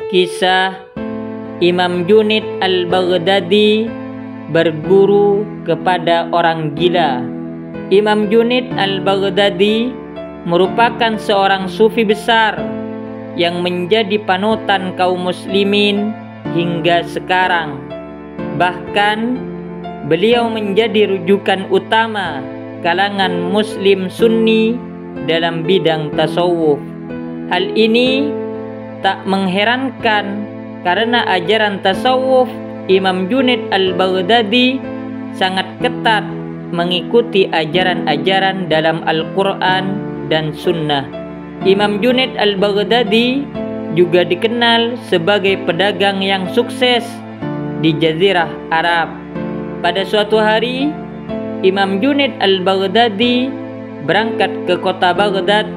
Kisah Imam Junaid al-Baghdadi berguru kepada orang gila. Imam Junaid al-Baghdadi merupakan seorang sufi besar yang menjadi panutan kaum muslimin hingga sekarang. Bahkan beliau menjadi rujukan utama kalangan muslim sunni dalam bidang tasawuf. Hal ini tak mengherankan karena ajaran tasawuf Imam Junaid al-Baghdadi sangat ketat mengikuti ajaran-ajaran dalam Al-Quran dan Sunnah. Imam Junaid al-Baghdadi juga dikenal sebagai pedagang yang sukses di Jazirah Arab. Pada suatu hari, Imam Junaid al-Baghdadi berangkat ke kota Baghdad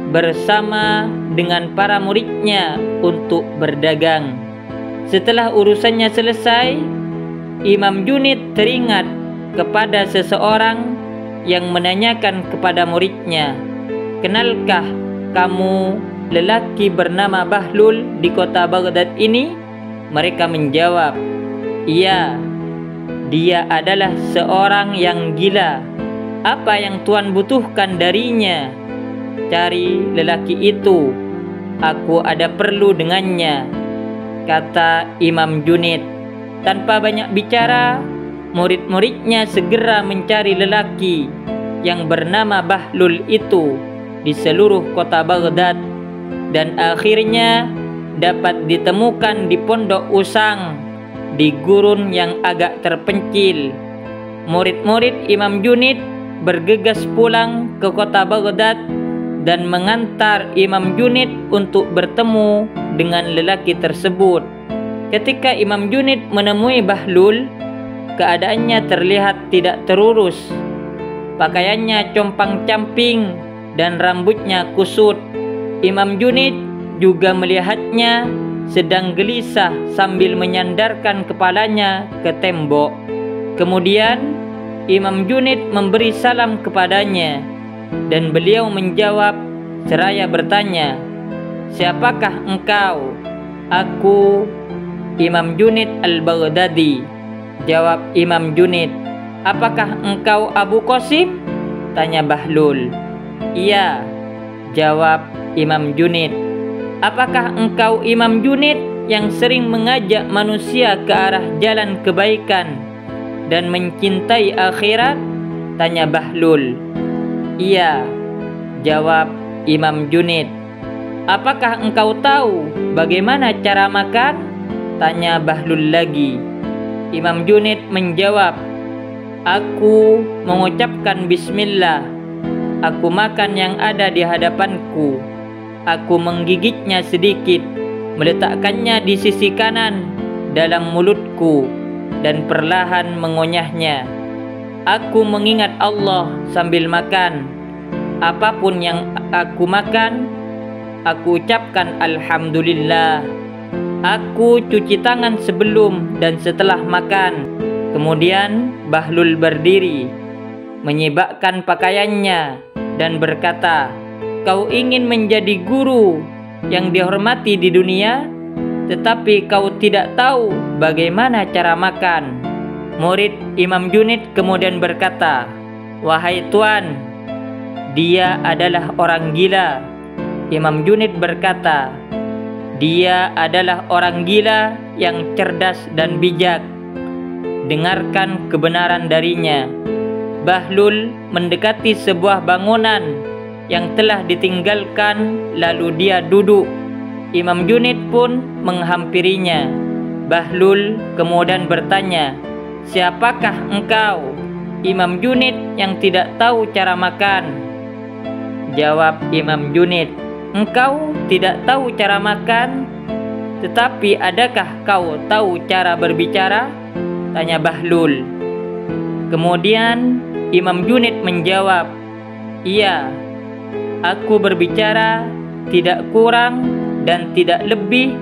bersama dengan para muridnya untuk berdagang. Setelah urusannya selesai, Imam Junaid teringat kepada seseorang yang menanyakan kepada muridnya, "Kenalkah kamu lelaki bernama Bahlul di kota Baghdad ini?" Mereka menjawab, "Iya, dia adalah seorang yang gila. Apa yang Tuan butuhkan darinya?" "Cari lelaki itu, aku ada perlu dengannya," kata Imam Junaid. Tanpa banyak bicara, murid-muridnya segera mencari lelaki yang bernama Bahlul itu di seluruh kota Baghdad, dan akhirnya dapat ditemukan di pondok usang di gurun yang agak terpencil. Murid-murid Imam Junaid bergegas pulang ke kota Baghdad dan mengantar Imam Junaid untuk bertemu dengan lelaki tersebut. Ketika Imam Junaid menemui Bahlul, keadaannya terlihat tidak terurus. Pakaiannya compang-camping dan rambutnya kusut. Imam Junaid juga melihatnya sedang gelisah sambil menyandarkan kepalanya ke tembok. Kemudian Imam Junaid memberi salam kepadanya, dan beliau menjawab seraya bertanya, "Siapakah engkau?" "Aku Imam Junaid al-Baghdadi," jawab Imam Junaid. "Apakah engkau Abu Qasim?" tanya Bahlul. "Iya," jawab Imam Junaid. "Apakah engkau Imam Junaid yang sering mengajak manusia ke arah jalan kebaikan dan mencintai akhirat?" tanya Bahlul. "Iya," jawab Imam Junaid. "Apakah engkau tahu bagaimana cara makan?" tanya Bahlul lagi. Imam Junaid menjawab, "Aku mengucapkan bismillah. Aku makan yang ada di hadapanku. Aku menggigitnya sedikit, meletakkannya di sisi kanan dalam mulutku, dan perlahan mengunyahnya. Aku mengingat Allah sambil makan. Apapun yang aku makan, aku ucapkan Alhamdulillah. Aku cuci tangan sebelum dan setelah makan." Kemudian Bahlul berdiri, menyibakkan pakaiannya, dan berkata, "Kau ingin menjadi guru yang dihormati di dunia, tetapi kau tidak tahu bagaimana cara makan." Murid Imam Junaid kemudian berkata, "Wahai Tuan, dia adalah orang gila." Imam Junaid berkata, "Dia adalah orang gila yang cerdas dan bijak. Dengarkan kebenaran darinya." Bahlul mendekati sebuah bangunan yang telah ditinggalkan, lalu dia duduk. Imam Junaid pun menghampirinya. Bahlul kemudian bertanya, "Siapakah engkau, Imam Junaid yang tidak tahu cara makan?" Jawab Imam Junaid, "Engkau tidak tahu cara makan, tetapi adakah kau tahu cara berbicara?" tanya Bahlul. Kemudian Imam Junaid menjawab, "Iya, aku berbicara tidak kurang dan tidak lebih,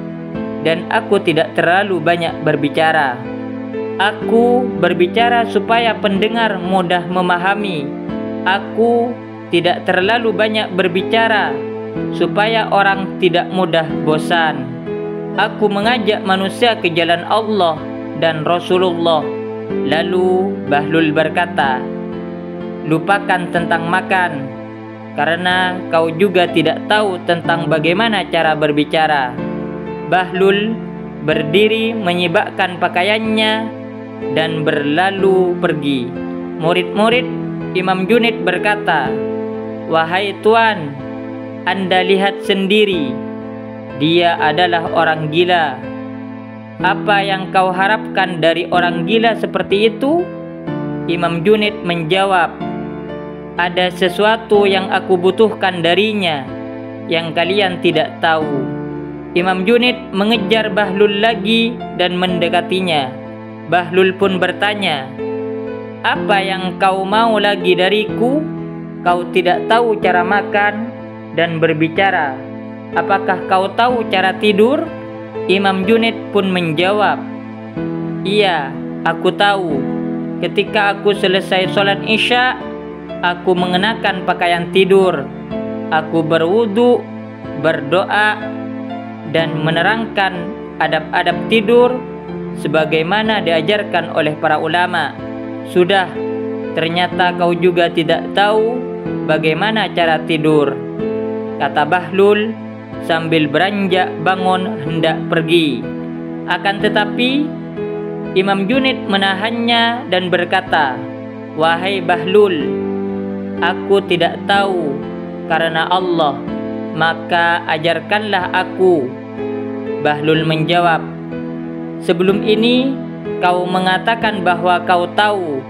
dan aku tidak terlalu banyak berbicara. Aku berbicara supaya pendengar mudah memahami. Aku tidak terlalu banyak berbicara supaya orang tidak mudah bosan. Aku mengajak manusia ke jalan Allah dan Rasulullah. Lalu Bahlul berkata, lupakan tentang makan, karena kau juga tidak tahu tentang bagaimana cara berbicara. Bahlul berdiri menyibakkan pakaiannya dan berlalu pergi. Murid-murid Imam Junid berkata, wahai Tuan, Anda lihat sendiri, dia adalah orang gila. Apa yang kau harapkan dari orang gila seperti itu? Imam Junid menjawab, ada sesuatu yang aku butuhkan darinya yang kalian tidak tahu. Imam Junid mengejar Bahlul lagi dan mendekatinya. Bahlul pun bertanya, apa yang kau mau lagi dariku? Kau tidak tahu cara makan dan berbicara. Apakah kau tahu cara tidur? Imam Junid pun menjawab, iya, aku tahu. Ketika aku selesai sholat Isya, aku mengenakan pakaian tidur. Aku berwudu, berdoa, dan menerangkan adab-adab tidur sebagaimana diajarkan oleh para ulama. Sudah, ternyata kau juga tidak tahu bagaimana cara tidur, kata Bahlul sambil beranjak bangun hendak pergi. Akan tetapi Imam Junid menahannya dan berkata, wahai Bahlul, aku tidak tahu karena Allah, maka ajarkanlah aku. Bahlul menjawab, sebelum ini kau mengatakan bahwa kau tahu,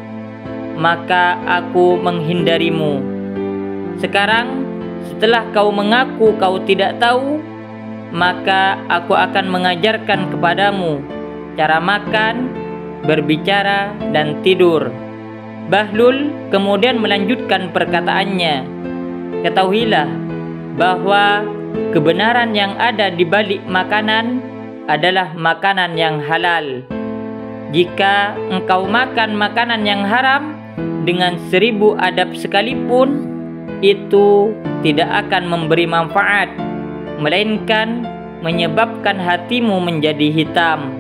maka aku menghindarimu. Sekarang setelah kau mengaku kau tidak tahu, maka aku akan mengajarkan kepadamu cara makan, berbicara, dan tidur. Bahlul kemudian melanjutkan perkataannya, ketahuilah bahwa kebenaran yang ada di balik makanan adalah makanan yang halal. Jika engkau makan makanan yang haram dengan 1000 adab sekalipun, itu tidak akan memberi manfaat, melainkan menyebabkan hatimu menjadi hitam.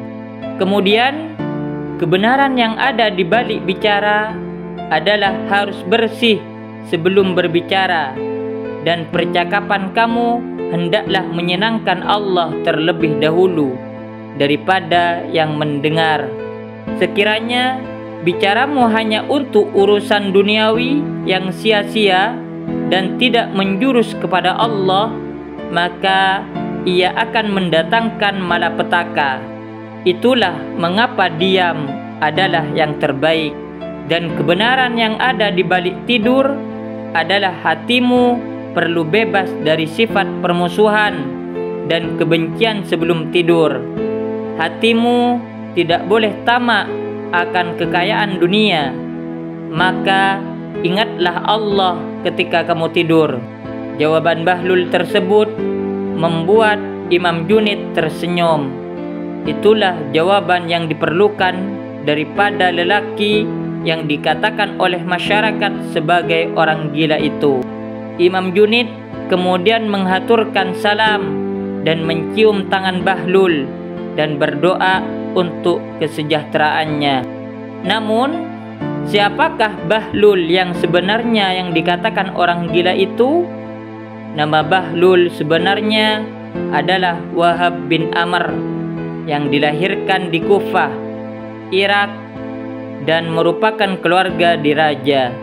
Kemudian, kebenaran yang ada di balik bicara adalah harus bersih sebelum berbicara, dan percakapan kamu hendaklah menyenangkan Allah terlebih dahulu daripada yang mendengar. Sekiranya bicaramu hanya untuk urusan duniawi yang sia-sia dan tidak menjurus kepada Allah, maka ia akan mendatangkan malapetaka. Itulah mengapa diam adalah yang terbaik, dan kebenaran yang ada di balik tidur adalah hatimu perlu bebas dari sifat permusuhan dan kebencian sebelum tidur. Hatimu tidak boleh tamak akan kekayaan dunia, maka ingatlah Allah ketika kamu tidur. Jawaban Bahlul tersebut membuat Imam Junid tersenyum. Itulah jawaban yang diperlukan daripada lelaki yang dikatakan oleh masyarakat sebagai orang gila itu. Imam Junid kemudian menghaturkan salam dan mencium tangan Bahlul dan berdoa untuk kesejahteraannya. Namun, siapakah Bahlul yang sebenarnya yang dikatakan orang gila itu? Nama Bahlul sebenarnya adalah Wahab bin Amr yang dilahirkan di Kufah, Irak, dan merupakan keluarga diraja.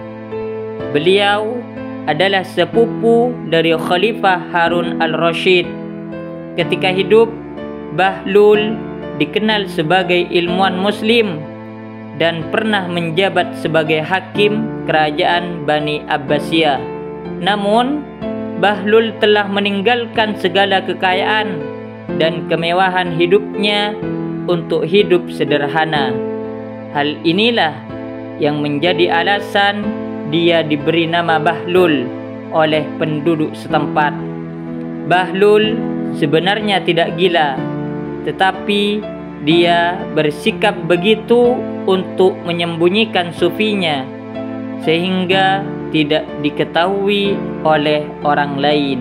Beliau adalah sepupu dari Khalifah Harun al-Rashid. Ketika hidup, Bahlul dikenal sebagai ilmuwan muslim dan pernah menjabat sebagai hakim kerajaan Bani Abbasiyah. Namun, Bahlul telah meninggalkan segala kekayaan dan kemewahan hidupnya untuk hidup sederhana. Hal inilah yang menjadi alasan dia diberi nama Bahlul oleh penduduk setempat. Bahlul sebenarnya tidak gila, tetapi dia bersikap begitu untuk menyembunyikan sufinya sehingga tidak diketahui oleh orang lain.